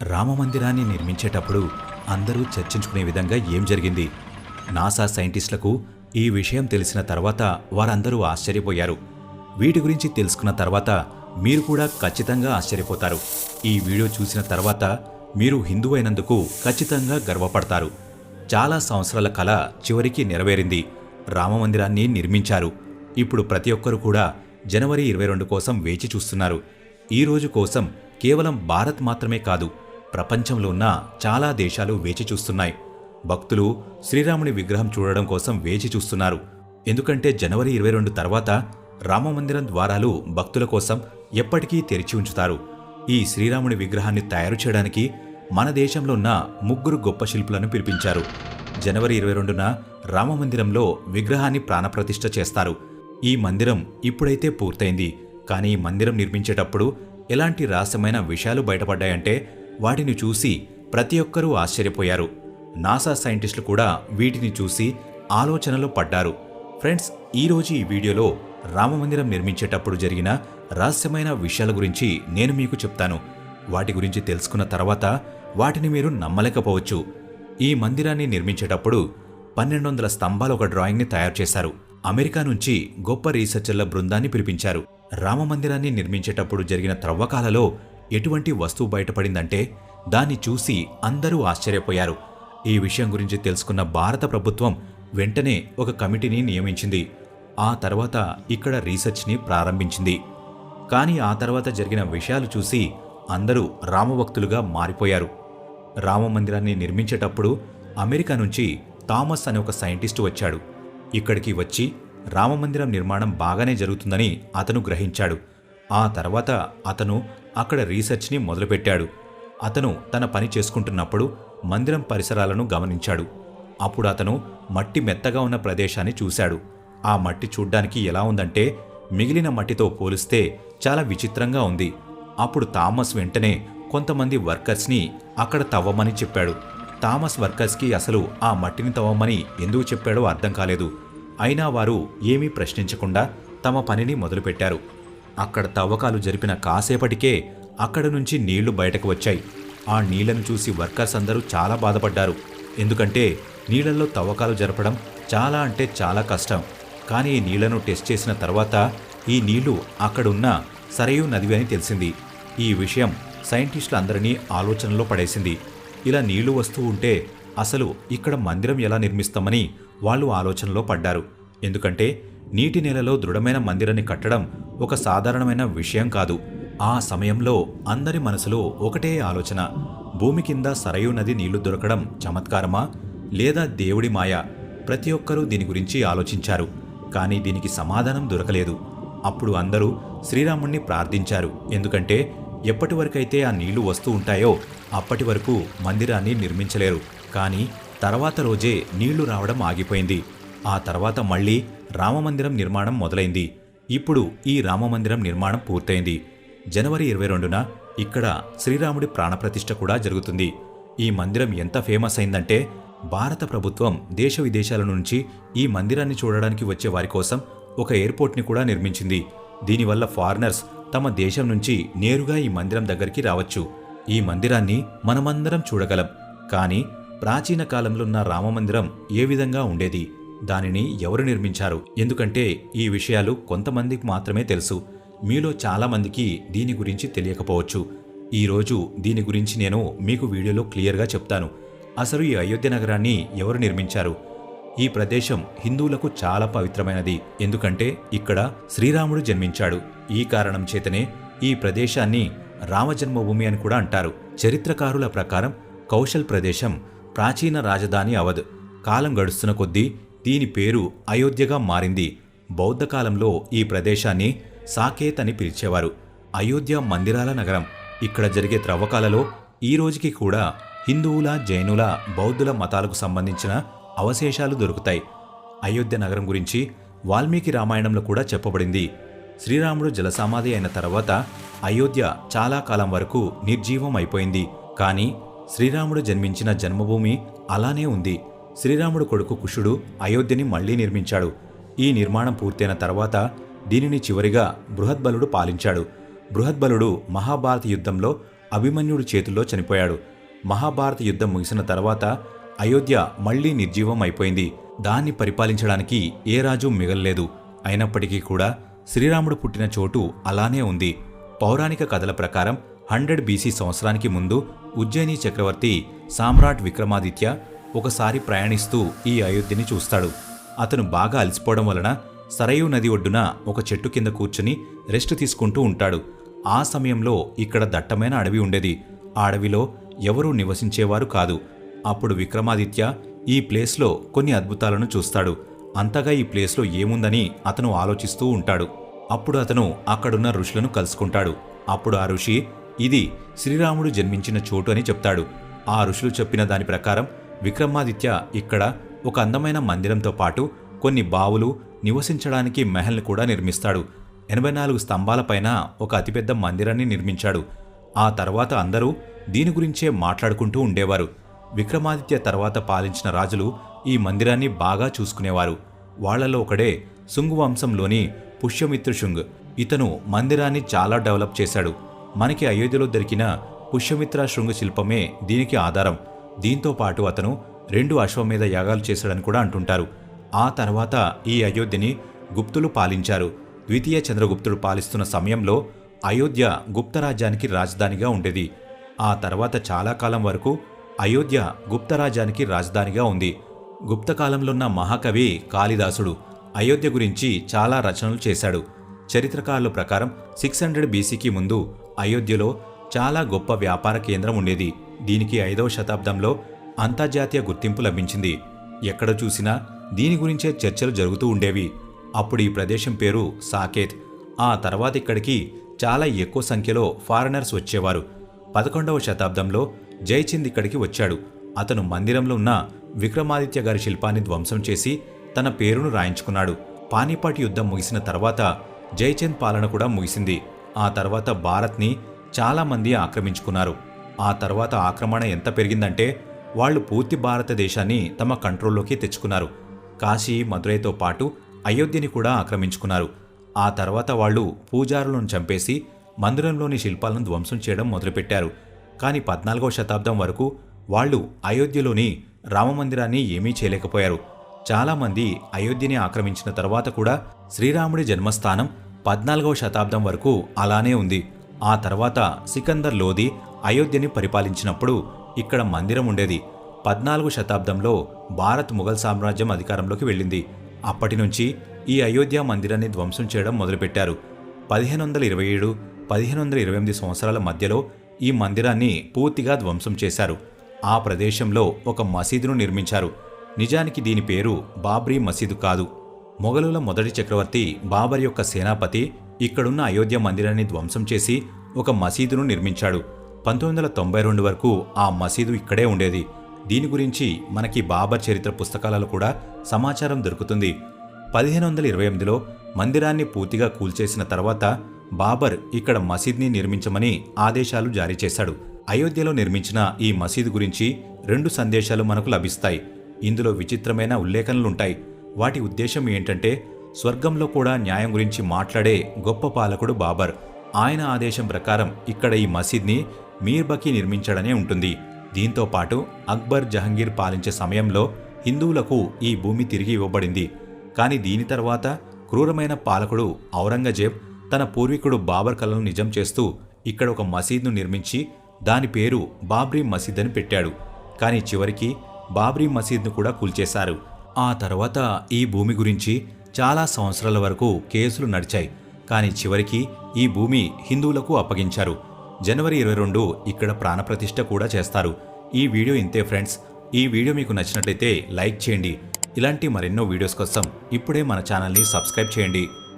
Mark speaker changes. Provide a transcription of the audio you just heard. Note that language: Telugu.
Speaker 1: రామమందిరాన్ని నిర్మించేటప్పుడు అందరూ చర్చించుకునే విధంగా ఏం జరిగింది? నాసా సైంటిస్టులకు ఈ విషయం తెలిసిన తర్వాత వారందరూ ఆశ్చర్యపోయారు. వీటి గురించి తెలుసుకున్న తర్వాత మీరు కూడా ఖచ్చితంగా ఆశ్చర్యపోతారు. ఈ వీడియో చూసిన తర్వాత మీరు హిందూ అయినందుకు ఖచ్చితంగా గర్వపడతారు. చాలా సంవత్సరాల కల చివరికి నెరవేరింది. రామమందిరాన్ని నిర్మించారు. ఇప్పుడు ప్రతి ఒక్కరూ కూడా జనవరి 22 కోసం వేచి చూస్తున్నారు. ఈ రోజు కోసం కేవలం భారత్ మాత్రమే కాదు, ప్రపంచంలో ఉన్న చాలా దేశాలు వేచి చూస్తున్నాయి. భక్తులు శ్రీరాముని విగ్రహం చూడడం కోసం వేచి చూస్తున్నారు. ఎందుకంటే జనవరి 22 తర్వాత రామమందిరం ద్వారాలు భక్తుల కోసం ఎప్పటికీ తెరిచి ఉంచుతారు. ఈ శ్రీరాముని విగ్రహాన్ని తయారు చేయడానికి మన దేశంలో ఉన్న 3 గొప్ప శిల్పులను పిలిపించారు. జనవరి 22న రామమందిరంలో విగ్రహాన్ని ప్రాణప్రతిష్ఠ చేస్తారు. ఈ మందిరం ఇప్పుడైతే పూర్తయింది. కానీ ఈ మందిరం నిర్మించేటప్పుడు ఎలాంటి రహస్యమైన విషయాలు బయటపడ్డాయంటే వాటిని చూసి ప్రతి ఒక్కరూ ఆశ్చర్యపోయారు. నాసా సైంటిస్టులు కూడా వీటిని చూసి ఆలోచనలో పడ్డారు. ఫ్రెండ్స్, ఈరోజు ఈ వీడియోలో రామమందిరం నిర్మించేటప్పుడు జరిగిన రహస్యమైన విషయాల గురించి నేను మీకు చెప్తాను. వాటి గురించి తెలుసుకున్న తర్వాత వాటిని మీరు నమ్మలేకపోవచ్చు. ఈ మందిరాన్ని నిర్మించేటప్పుడు 1200 స్తంభాల ఒక డ్రాయింగ్ని తయారు చేశారు. అమెరికా నుంచి గొప్ప రీసెర్చర్ల బృందాన్ని పిలిపించారు. రామమందిరాన్ని నిర్మించేటప్పుడు జరిగిన త్రవ్వకాలలో ఎటువంటి వస్తువు బయటపడిందంటే దాన్ని చూసి అందరూ ఆశ్చర్యపోయారు. ఈ విషయం గురించి తెలుసుకున్న భారత ప్రభుత్వం వెంటనే ఒక కమిటీని నియమించింది. ఆ తర్వాత ఇక్కడ రీసెర్చ్ని ప్రారంభించింది. కానీ ఆ తర్వాత జరిగిన విషయాలు చూసి అందరూ రామభక్తులుగా మారిపోయారు. రామమందిరాన్ని నిర్మించేటప్పుడు అమెరికా నుంచి థామస్ అనే ఒక సైంటిస్టు వచ్చాడు. ఇక్కడికి వచ్చి రామమందిరం నిర్మాణం బాగానే జరుగుతుందని అతను గ్రహించాడు. ఆ తర్వాత అతను అక్కడ రీసెర్చ్ని మొదలుపెట్టాడు. అతను తన పని చేసుకుంటున్నప్పుడు మందిరం పరిసరాలను గమనించాడు. అప్పుడు అతను మట్టి మెత్తగా ఉన్న ప్రదేశాన్ని చూశాడు. ఆ మట్టి చూడ్డానికి ఎలా ఉందంటే మిగిలిన మట్టితో పోలిస్తే చాలా విచిత్రంగా ఉంది. అప్పుడు థామస్ వెంటనే కొంతమంది వర్కర్స్ని అక్కడ తవ్వమని చెప్పాడు. థామస్ వర్కర్స్కి అసలు ఆ మట్టిని తవ్వమని ఎందుకు చెప్పాడో అర్థం కాలేదు. అయినా వారు ఏమీ ప్రశ్నించకుండా తమ పనిని మొదలుపెట్టారు. అక్కడ తవ్వకాలు జరిపిన కాసేపటికే అక్కడ నుంచి నీళ్లు బయటకు వచ్చాయి. ఆ నీళ్లను చూసి వర్కర్స్ అందరూ చాలా బాధపడ్డారు. ఎందుకంటే నీళ్లలో తవ్వకాలు జరపడం చాలా అంటే చాలా కష్టం. కానీ ఈ నీళ్లను టెస్ట్ చేసిన తర్వాత ఈ నీళ్లు అక్కడున్న సరయూ నది అని తెలిసింది. ఈ విషయం సైంటిస్టులందరినీ ఆలోచనలో పడేసింది. ఇలా నీళ్లు వస్తూ ఉంటే అసలు ఇక్కడ మందిరం ఎలా నిర్మిస్తామని వాళ్ళు ఆలోచనలో పడ్డారు. ఎందుకంటే నీటి నేలలో దృఢమైన మందిరాన్ని కట్టడం ఒక సాధారణమైన విషయం కాదు. ఆ సమయంలో అందరి మనసులో ఒకటే ఆలోచన, భూమి కింద సరయూ నది నీళ్లు దొరకడం చమత్కారమా లేదా దేవుడి మాయా? ప్రతి ఒక్కరూ దీని గురించి ఆలోచించారు. కానీ దీనికి సమాధానం దొరకలేదు. అప్పుడు అందరూ శ్రీరాముణ్ణి ప్రార్థించారు. ఎందుకంటే ఎప్పటి వరకైతే ఆ నీళ్లు వస్తూ ఉంటాయో అప్పటి వరకు మందిరాన్ని నిర్మించలేరు. కానీ తర్వాత రోజే నీళ్లు రావడం ఆగిపోయింది. ఆ తర్వాత మళ్లీ రామమందిరం నిర్మాణం మొదలైంది. ఇప్పుడు ఈ రామమందిరం నిర్మాణం పూర్తయింది. జనవరి 22న ఇక్కడ శ్రీరాముడి ప్రాణప్రతిష్ఠ కూడా జరుగుతుంది. ఈ మందిరం ఎంత ఫేమస్ అయిందంటే భారత ప్రభుత్వం దేశ విదేశాల నుంచి ఈ మందిరాన్ని చూడడానికి వచ్చే వారి కోసం ఒక ఎయిర్పోర్ట్ని కూడా నిర్మించింది. దీనివల్ల ఫారినర్స్ తమ దేశం నుంచి నేరుగా ఈ మందిరం దగ్గరికి రావచ్చు. ఈ మందిరాన్ని మనమందరం చూడగలం. కానీ ప్రాచీన కాలంలో ఉన్న రామమందిరం ఏ విధంగా ఉండేది, దానిని ఎవరు నిర్మించారు? ఎందుకంటే ఈ విషయాలు కొంతమందికి మాత్రమే తెలుసు. మీలో చాలామందికి దీని గురించి తెలియకపోవచ్చు. ఈరోజు దీని గురించి నేను మీకు వీడియోలో క్లియర్గా చెప్తాను. అసలు ఈ అయోధ్య నగరాన్ని ఎవరు నిర్మించారు? ఈ ప్రదేశం హిందువులకు చాలా పవిత్రమైనది. ఎందుకంటే ఇక్కడ శ్రీరాముడు జన్మించాడు. ఈ కారణం చేతనే ఈ ప్రదేశాన్ని రామజన్మభూమి అని కూడా అంటారు. చరిత్రకారుల ప్రకారం కౌశల్ ప్రదేశం ప్రాచీన రాజధాని అవధ్. కాలం గడుస్తున్న కొద్దీ దీని పేరు అయోధ్యగా మారింది. బౌద్ధ కాలంలో ఈ ప్రదేశాన్ని సాకేత్ అని పిలిచేవారు. అయోధ్య మందిరాల నగరం. ఇక్కడ జరిగే త్రవ్వకాలలో ఈ రోజుకి కూడా హిందువుల, జైనుల, బౌద్ధుల మతాలకు సంబంధించిన అవశేషాలు దొరుకుతాయి. అయోధ్య నగరం గురించి వాల్మీకి రామాయణంలో కూడా చెప్పబడింది. శ్రీరాముడు జలసమాధి అయిన తర్వాత అయోధ్య చాలా కాలం వరకు నిర్జీవం అయిపోయింది. కానీ శ్రీరాముడు జన్మించిన జన్మభూమి అలానే ఉంది. శ్రీరాముడు కొడుకు కుషుడు అయోధ్యని మళ్లీ నిర్మించాడు. ఈ నిర్మాణం పూర్తయిన తర్వాత దీనిని చివరిగా బృహద్బలుడు పాలించాడు. బృహద్బలుడు మహాభారత యుద్ధంలో అభిమన్యుడి చేతుల్లో చనిపోయాడు. మహాభారత యుద్ధం ముగిసిన తర్వాత అయోధ్య మళ్లీ నిర్జీవం అయిపోయింది. దాన్ని పరిపాలించడానికి ఏ రాజు మిగల్లేదు. అయినప్పటికీ కూడా శ్రీరాముడు పుట్టిన చోటు అలానే ఉంది. పౌరాణిక కథల ప్రకారం 100 BC సంవత్సరానికి ముందు ఉజ్జయిని చక్రవర్తి సామ్రాట్ విక్రమాదిత్య ఒకసారి ప్రయాణిస్తూ ఈ అయోధ్యని చూస్తాడు. అతను బాగా అలసిపోవడం వలన సరయూ నది ఒడ్డున ఒక చెట్టు కింద కూర్చుని రెస్ట్ తీసుకుంటూ ఉంటాడు. ఆ సమయంలో ఇక్కడ దట్టమైన అడవి ఉండేది. ఆ అడవిలో ఎవరూ నివసించేవారు కాదు. అప్పుడు విక్రమాదిత్య ఈ ప్లేస్లో కొన్ని అద్భుతాలను చూస్తాడు. అంతగా ఈ ప్లేస్లో ఏముందని అతను ఆలోచిస్తూ ఉంటాడు. అప్పుడు అతను అక్కడున్న ఋషులను కలుసుకుంటాడు. అప్పుడు ఆ ఋషి ఇది శ్రీరాముడు జన్మించిన చోటు అని చెప్తాడు. ఆ ఋషులు చెప్పిన దాని ప్రకారం విక్రమాదిత్య ఇక్కడ ఒక అందమైన మందిరంతో పాటు కొన్ని బావులు, నివసించడానికి మెహల్ని కూడా నిర్మిస్తాడు. 84 స్తంభాలపైన ఒక అతిపెద్ద మందిరాన్ని నిర్మించాడు. ఆ తర్వాత అందరూ దీని గురించే మాట్లాడుకుంటూ ఉండేవారు. విక్రమాదిత్య తర్వాత పాలించిన రాజులు ఈ మందిరాన్ని బాగా చూసుకునేవారు. వాళ్లలో ఒకడే శుంగ్ వంశంలోని పుష్యమిత్ర శుంగ్. ఇతను మందిరాన్ని చాలా డెవలప్ చేశాడు. మనకి అయోధ్యలో దొరికిన పుష్యమిత్ర శృంగ శిల్పమే దీనికి ఆధారం. దీంతో పాటు అతను 2 అశ్వమేధ యాగాలు చేశాడని కూడా అంటుంటారు. ఆ తర్వాత ఈ అయోధ్యని గుప్తులు పాలించారు. ద్వితీయ చంద్రగుప్తుడు పాలిస్తున్న సమయంలో అయోధ్య గుప్తరాజ్యానికి రాజధానిగా ఉండేది. ఆ తర్వాత చాలా కాలం వరకు అయోధ్య గుప్తరాజ్యానికి రాజధానిగా ఉంది. గుప్తకాలంలోన్న మహాకవి కాళిదాసుడు అయోధ్య గురించి చాలా రచనలు చేశాడు. చరిత్రకారుల ప్రకారం 600 BCకి ముందు అయోధ్యలో చాలా గొప్ప వ్యాపార కేంద్రం ఉండేది. దీనికి 5వ శతాబ్దంలో అంతర్జాతీయ గుర్తింపు లభించింది. ఎక్కడ చూసినా దీని గురించే చర్చలు జరుగుతూ ఉండేవి. అప్పుడు ఈ ప్రదేశం పేరు సాకేత్. ఆ తర్వాత ఇక్కడికి చాలా ఎక్కువ సంఖ్యలో ఫారినర్స్ వచ్చేవారు. 11వ శతాబ్దంలో జయచింద్ ఇక్కడికి వచ్చాడు. అతను మందిరంలో ఉన్న విక్రమాదిత్య గారి శిల్పాన్ని ధ్వంసం చేసి తన పేరును రాయించుకున్నాడు. పానీపట్ యుద్ధం ముగిసిన తర్వాత జయచంద్ పాలన కూడా ముగిసింది. ఆ తర్వాత భారత్ని చాలామంది ఆక్రమించుకున్నారు. ఆ తర్వాత ఆక్రమణ ఎంత పెరిగిందంటే వాళ్లు పూర్తి భారతదేశాన్ని తమ కంట్రోల్లోకి తెచ్చుకున్నారు. కాశీ, మదురైతో పాటు అయోధ్యని కూడా ఆక్రమించుకున్నారు. ఆ తర్వాత వాళ్లు పూజారులను చంపేసి మందిరంలోని శిల్పాలను ధ్వంసం చేయడం మొదలుపెట్టారు. కానీ 14వ శతాబ్దం వరకు వాళ్లు అయోధ్యలోని రామమందిరాన్ని ఏమీ చేయలేకపోయారు. చాలామంది అయోధ్యని ఆక్రమించిన తర్వాత కూడా శ్రీరాముడి జన్మస్థానం 14వ శతాబ్దం వరకు అలానే ఉంది. ఆ తర్వాత సికందర్ లోధి అయోధ్యని పరిపాలించినప్పుడు ఇక్కడ మందిరం ఉండేది. 14వ శతాబ్దంలో భారత్ ముఘల్ సామ్రాజ్యం అధికారంలోకి వెళ్ళింది. అప్పటి నుంచి ఈ అయోధ్య మందిరాన్ని ధ్వంసం చేయడం మొదలుపెట్టారు. 1527, 1528 సంవత్సరాల మధ్యలో ఈ మందిరాన్ని పూర్తిగా ధ్వంసం చేశారు. ఆ ప్రదేశంలో ఒక మసీదును నిర్మించారు. నిజానికి దీని పేరు బాబ్రీ మసీదు కాదు. మొఘలుల మొదటి చక్రవర్తి బాబర్ యొక్క సేనాపతి ఇక్కడున్న అయోధ్య మందిరాన్ని ధ్వంసం చేసి ఒక మసీదును నిర్మించాడు. 1992 వరకు ఆ మసీదు ఇక్కడే ఉండేది. దీని గురించి మనకి బాబర్ చరిత్ర పుస్తకాలలో కూడా సమాచారం దొరుకుతుంది. 1528లో మందిరాన్ని పూర్తిగా కూల్చేసిన తర్వాత బాబర్ ఇక్కడ మసీద్ని నిర్మించమని ఆదేశాలు జారీ చేశాడు. అయోధ్యలో నిర్మించిన ఈ మసీదు గురించి 2 సందేశాలు మనకు లభిస్తాయి. ఇందులో విచిత్రమైన ఉల్లేఖనలుంటాయి. వాటి ఉద్దేశం ఏంటంటే స్వర్గంలో కూడా న్యాయం గురించి మాట్లాడే గొప్ప పాలకుడు బాబర్. ఆయన ఆదేశం ప్రకారం ఇక్కడ ఈ మసీద్ని మీర్బకీ నిర్మించాడనే ఉంటుంది. దీంతో పాటు అక్బర్, జహంగీర్ పాలించే సమయంలో హిందువులకు ఈ భూమి తిరిగి ఇవ్వబడింది. కానీ దీని తర్వాత క్రూరమైన పాలకుడు ఔరంగజేబ్ తన పూర్వీకుడు బాబర్ కలను నిజం చేస్తూ ఇక్కడ ఒక మసీద్ను నిర్మించి దాని పేరు బాబ్రీ మసీద్ అని పెట్టాడు. కానీ చివరికి బాబ్రీ మసీద్ను కూడా కూల్చేశారు. ఆ తర్వాత ఈ భూమి గురించి చాలా సంవత్సరాల వరకు కేసులు నడిచాయి. కానీ చివరికి ఈ భూమి హిందువులకు అప్పగించారు. జనవరి 22 ఇక్కడ ప్రాణప్రతిష్ఠ కూడా చేస్తారు. ఈ వీడియో ఇంతే ఫ్రెండ్స్. ఈ వీడియో మీకు నచ్చినట్లయితే లైక్ చేయండి. ఇలాంటి మరెన్నో వీడియోస్ కోసం ఇప్పుడే మన ఛానల్ని సబ్స్క్రైబ్ చేయండి.